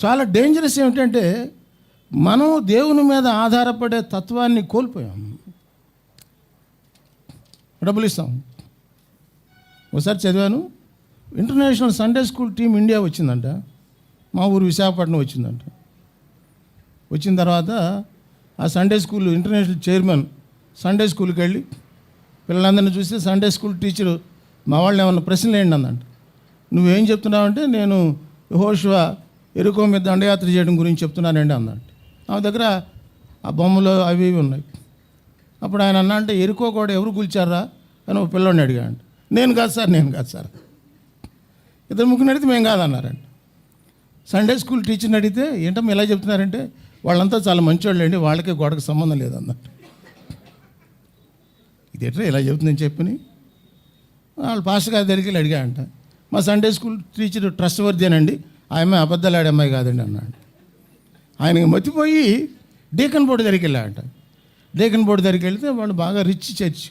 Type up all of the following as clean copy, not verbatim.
చాలా డేంజరస్ ఏమిటంటే మనం దేవుని మీద ఆధారపడే తత్వాన్ని కోల్పోయాం. డబ్బులు ఇస్తాం. ఒకసారి చదివాను, international Sunday school team India వచ్చిందంట, మా ఊరు విశాఖపట్నం వచ్చిందంట. వచ్చిన తర్వాత ఆ Sunday school international chairman Sunday స్కూల్కి వెళ్ళి పిల్లలందరినీ చూస్తే సండే స్కూల్ టీచరు మా వాళ్ళని ఏమన్నా ప్రశ్నలు ఏంటి అందంట. నువ్వేం చెప్తున్నావంటే నేను యెహోషువ యెరికో మీద దండయాత్ర చేయడం గురించి చెప్తున్నానండి అందంట. ఆమె దగ్గర ఆ బొమ్మలు అవి ఇవి ఉన్నాయి. అప్పుడు ఆయన అన్నా అంటే యెరికో కూడా ఎవరు కూల్చారా అని ఒక పిల్లోడిని అడిగాడు. నేను కాదు సార్ ఇద్దరు ముగ్గురు అడిగితే మేము కాదన్నారండి. సండే స్కూల్ టీచర్ని అడిగితే ఏంటమ్మా ఇలా చెప్తున్నారంటే వాళ్ళంతా చాలా మంచివాళ్ళు అండి, వాళ్ళకే గోడకు సంబంధం లేదన్నట్టు. ఇదేట్రా ఇలా చెబుతుందని చెప్పని వాళ్ళు పాస్టర్ గారి దగ్గరికి వెళ్ళి అడిగాడంట. మా సండే స్కూల్ టీచర్ ట్రస్ట్ వర్దేనండి, ఆమె అబద్ధాలు ఆడే అమ్మాయి కాదండి అన్నాడు. ఆయనకి మతిపోయి డీకన్ బోర్డు దగ్గరికి వెళ్ళాడంట. డీకన్ బోర్డు దగ్గరికి వెళ్తే వాళ్ళు బాగా రిచ్ చర్చ్.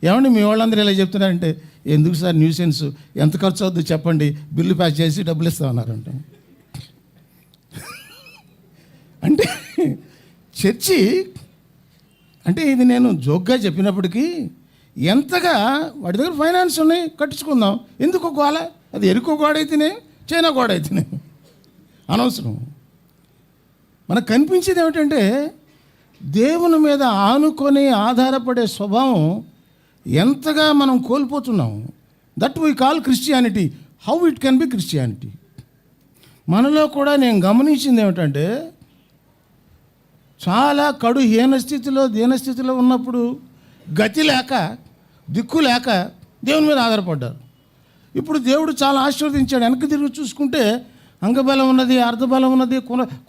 ఏమండి మీ వాళ్ళందరూ ఇలా చెప్తున్నారంటే, ఎందుకు సార్ న్యూసెన్స్, ఎంత ఖర్చు అవుద్దో చెప్పండి, బిల్లు ప్యాక్ చేసి డబ్బులు ఇస్తామన్నారంట. అంటే చర్చి అంటే ఇది నేను జోక్గా చెప్పినప్పటికీ ఎంతగా వాడి దగ్గర ఫైనాన్స్ ఉన్నాయి, కట్టించుకుందాం, ఎందుకు గోల, అది ఎరుకో గోడ అయితేనే చైనా గోడ అయితేనే అనవసరం. మనకు కనిపించేది ఏమిటంటే దేవుని మీద ఆనుకొని ఆధారపడే స్వభావం ఎంతగా మనం కోల్పోతున్నాం. That we call Christianity. How it can be Christianity. మనలో కూడా నేను గమనించింది ఏమిటంటే చాలా కడు దీనస్థితిలో ఉన్నప్పుడు గతి లేక దిక్కు లేక దేవుని మీద ఆధారపడ్డారు. ఇప్పుడు దేవుడు చాలా ఆశీర్వదించాడు. వెనక్కి తిరిగి చూసుకుంటే అంగబలం ఉన్నది, అర్ధబలం ఉన్నది,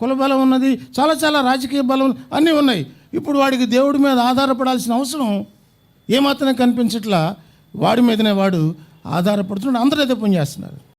కులబలం ఉన్నది, చాలా రాజకీయ బలం అన్నీ ఉన్నాయి. ఇప్పుడు వాడికి దేవుడి మీద ఆధారపడాల్సిన అవసరం ఏమాత్రం కనిపించట్లా. వాడి మీదనే వాడు ఆధారపడుతున్నాడు. అందరూ అదే పని చేస్తున్నారు.